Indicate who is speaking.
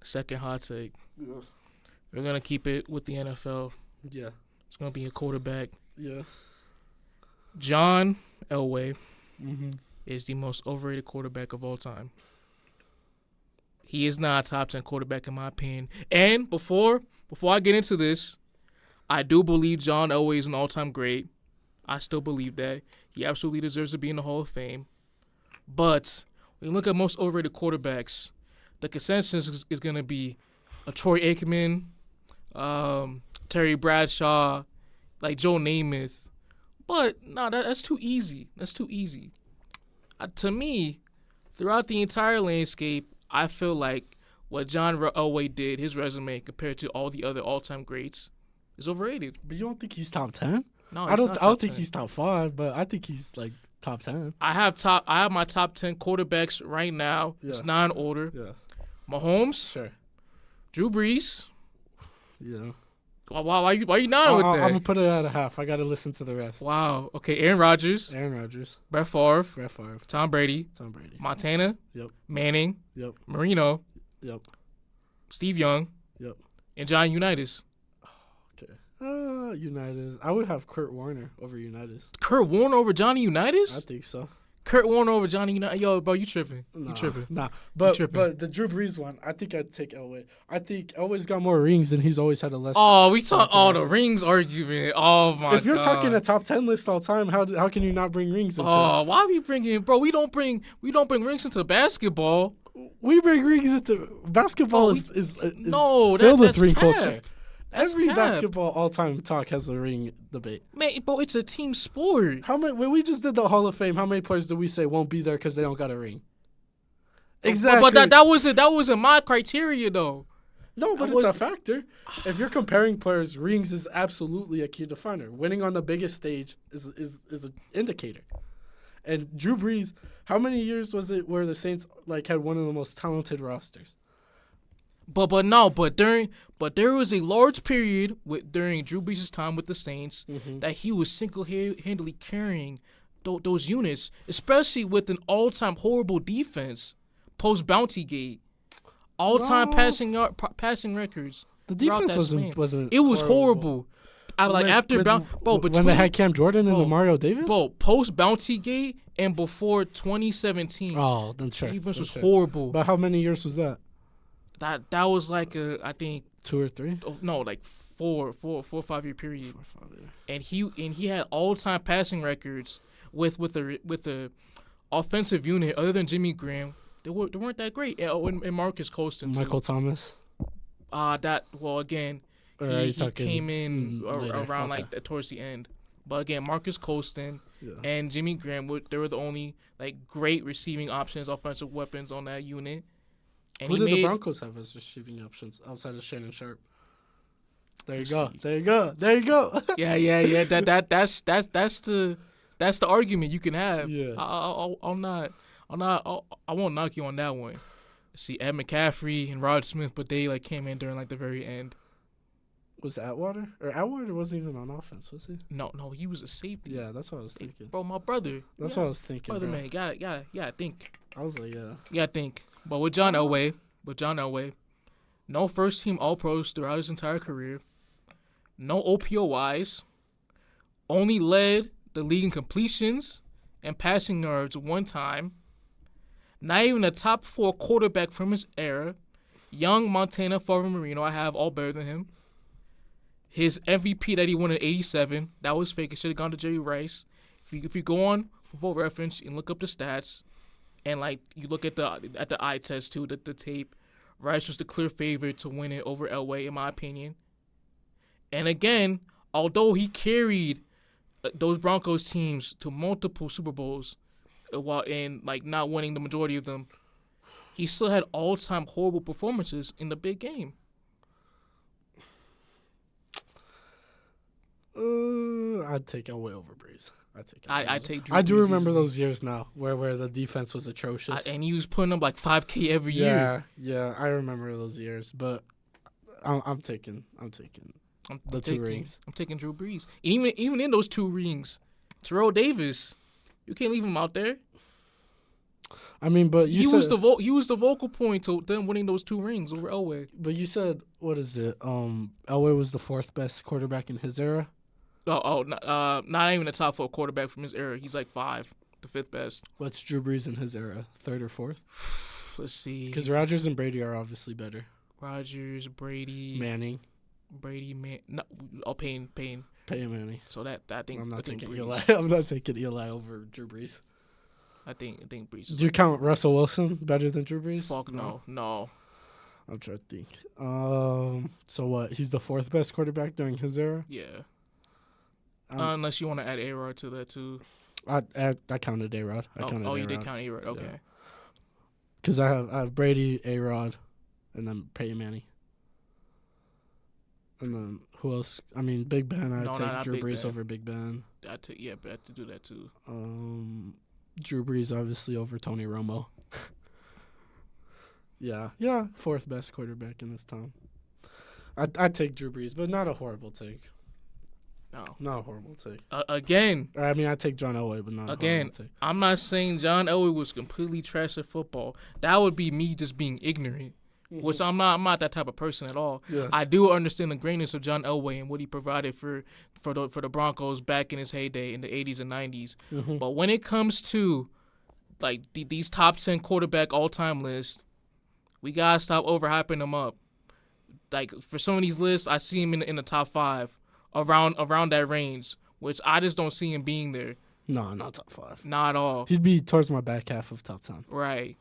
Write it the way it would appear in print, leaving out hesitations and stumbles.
Speaker 1: Second hot take.
Speaker 2: Yeah.
Speaker 1: We're gonna keep it with the NFL.
Speaker 2: Yeah.
Speaker 1: It's gonna be a quarterback.
Speaker 2: Yeah.
Speaker 1: John Elway
Speaker 2: Mm-hmm.
Speaker 1: is the most overrated quarterback of all time. He is not a top 10 quarterback in my opinion. And before I get into this, I do believe John Elway is an all-time great. I still believe that. He absolutely deserves to be in the Hall of Fame. But when you look at most overrated quarterbacks, the consensus is going to be a Troy Aikman, Terry Bradshaw, like Joe Namath. But no, that's too easy. That's too easy. To me, throughout the entire landscape, I feel like what John Elway did, his resume compared to all the other all-time greats, is overrated.
Speaker 2: But you don't think he's top 10?
Speaker 1: No,
Speaker 2: I don't think
Speaker 1: 10.
Speaker 2: he's top 5, but I think he's like top 10.
Speaker 1: I have my top 10 quarterbacks right now.
Speaker 2: Yeah.
Speaker 1: It's not in order.
Speaker 2: Yeah.
Speaker 1: Mahomes,
Speaker 2: Sure.
Speaker 1: Drew Brees.
Speaker 2: Yeah.
Speaker 1: Why you not with
Speaker 2: I'm
Speaker 1: that?
Speaker 2: gonna put it at a half. I gotta listen to the rest.
Speaker 1: Wow. Okay, Aaron Rodgers,
Speaker 2: Aaron Rodgers,
Speaker 1: Brett Favre, Tom Brady, Montana,
Speaker 2: Yep.
Speaker 1: Manning,
Speaker 2: Yep.
Speaker 1: Marino,
Speaker 2: Yep.
Speaker 1: Steve Young,
Speaker 2: Yep.
Speaker 1: and John Unitas.
Speaker 2: Okay. United. I would have Kurt Warner over United.
Speaker 1: Kurt Warner over Johnny Unitas?
Speaker 2: I think so.
Speaker 1: Kurt Warner over Johnny Unitas? Yo, bro, you tripping. You tripping.
Speaker 2: Nah. But the Drew Brees one, I think I'd take Elway. I think Elway's got more rings and he's always had a less.
Speaker 1: Oh, we talk the rings argument. Oh, my God.
Speaker 2: If you're talking a top 10 list all time, how can you not bring rings into it?
Speaker 1: Oh, why are we bringing, bro? We don't bring rings into basketball.
Speaker 2: We bring rings into basketball. Is
Speaker 1: no,
Speaker 2: filled with
Speaker 1: that's
Speaker 2: ring
Speaker 1: cap.
Speaker 2: culture.
Speaker 1: That's
Speaker 2: Every
Speaker 1: cap.
Speaker 2: basketball all-time talk has a ring debate.
Speaker 1: Man, bro, it's a team sport.
Speaker 2: How many? When we just did the Hall of Fame, how many players do we say won't be there because they don't got a ring? Exactly.
Speaker 1: But that wasn't my criteria though.
Speaker 2: No, but it's a factor. If you're comparing players, rings is absolutely a key definer. Winning on the biggest stage is an indicator. And Drew Brees, how many years was it where the Saints had one of the most talented rosters?
Speaker 1: But there was a large period during Drew Brees' time with the Saints that he was single-handedly carrying those units, especially with an all-time horrible defense post Bounty Gate, all-time passing records.
Speaker 2: The defense wasn't.
Speaker 1: It was horrible.
Speaker 2: When they had Cam Jordan and Mario Davis.
Speaker 1: Bro, post Bounty Gate and before 2017.
Speaker 2: Oh, then sure.
Speaker 1: The defense was horrible.
Speaker 2: But how many years was that?
Speaker 1: That was I think
Speaker 2: 2 or 3.
Speaker 1: No, like 4 or 5 year period. And he had all time passing records with the offensive unit other than Jimmy Graham. They weren't that great. And Marcus Colston.
Speaker 2: Michael Thomas.
Speaker 1: Again, he came in around towards the end. But again, Marcus Colston and Jimmy Graham they were the only great receiving options, offensive weapons on that unit. And
Speaker 2: who did the Broncos have as receiving options outside of Shannon Sharp? There you go. Yeah.
Speaker 1: That's the argument you can have.
Speaker 2: Yeah.
Speaker 1: I won't knock you on that one. See, Ed McCaffrey and Rod Smith, but they came in during the very end.
Speaker 2: Was Atwater? Or Atwater wasn't even on offense, was he?
Speaker 1: No, he was a safety.
Speaker 2: Yeah, that's what I was thinking.
Speaker 1: Bro, my brother.
Speaker 2: That's what I was thinking.
Speaker 1: Brother, man, gotta think.
Speaker 2: I was like, yeah.
Speaker 1: You gotta think. But with John Elway, no first team All Pros throughout his entire career, no OPOYs, only led the league in completions and passing yards one time, not even a top 4 quarterback from his era, Young, Montana, Favre, Marino, I have all better than him. His MVP that he won in '87, that was fake. It should have gone to Jerry Rice. If you go on Football Reference and look up the stats, and you look at the eye test too, the tape, Rice was the clear favorite to win it over Elway, in my opinion. And again, although he carried those Broncos teams to multiple Super Bowls, while not winning the majority of them, he still had all-time horrible performances in the big game.
Speaker 2: I'd take Elway over Brees.
Speaker 1: I take Drew
Speaker 2: I do
Speaker 1: Brees
Speaker 2: remember
Speaker 1: easily.
Speaker 2: those years now where the defense was atrocious.
Speaker 1: And he was putting up 5K every year.
Speaker 2: Yeah, I remember those years. But I'm taking the 2 rings.
Speaker 1: I'm taking Drew Brees. Even in those 2 rings, Terrell Davis, you can't leave him out there.
Speaker 2: I mean, but
Speaker 1: He was the vocal point to them winning those 2 rings over Elway.
Speaker 2: But you said, what is it? Elway was the 4th best quarterback in his era.
Speaker 1: Not even the top 4 quarterback from his era. He's like 5, the 5th best.
Speaker 2: What's Drew Brees in his era? 3rd or 4th?
Speaker 1: Let's see.
Speaker 2: Because Rodgers and Brady are obviously better.
Speaker 1: Rodgers, Brady,
Speaker 2: Manning.
Speaker 1: Payne.
Speaker 2: Peyton Manning.
Speaker 1: So that I think
Speaker 2: I'm not taking
Speaker 1: Brees.
Speaker 2: Eli. I'm not taking Eli over Drew Brees.
Speaker 1: I think Brees. Is
Speaker 2: Do you count Russell Wilson better than Drew Brees?
Speaker 1: Fuck no.
Speaker 2: I'm trying to think. So what? He's the 4th best quarterback during his era.
Speaker 1: Yeah. Unless you want to add A-Rod to that too.
Speaker 2: I counted A-Rod.
Speaker 1: You did count A-Rod. Okay.
Speaker 2: Because I have Brady, A-Rod, and then Peyton Manning. And then who else? I mean, Big Ben. I take Drew Brees over Big Ben.
Speaker 1: I had to do that too.
Speaker 2: Drew Brees obviously over Tony Romo. Yeah, 4th best quarterback in his time. I'd take Drew Brees, but not a horrible take.
Speaker 1: No,
Speaker 2: not a horrible take.
Speaker 1: Again,
Speaker 2: I mean, I take John Elway, but not a horrible take.
Speaker 1: I'm not saying John Elway was completely trash at football. That would be me just being ignorant. Which I'm not that type of person at all.
Speaker 2: Yeah.
Speaker 1: I do understand the greatness of John Elway and what he provided for the Broncos back in his heyday in the 80s and 90s.
Speaker 2: Mm-hmm.
Speaker 1: But when it comes to like these top 10 quarterback all-time lists, we gotta stop overhyping them up. Like for some of these lists, I see him in the top 5 around that range, which I just don't see him being there.
Speaker 2: No, not top 5.
Speaker 1: Not at all.
Speaker 2: He'd be towards my back half of top 10.
Speaker 1: Right.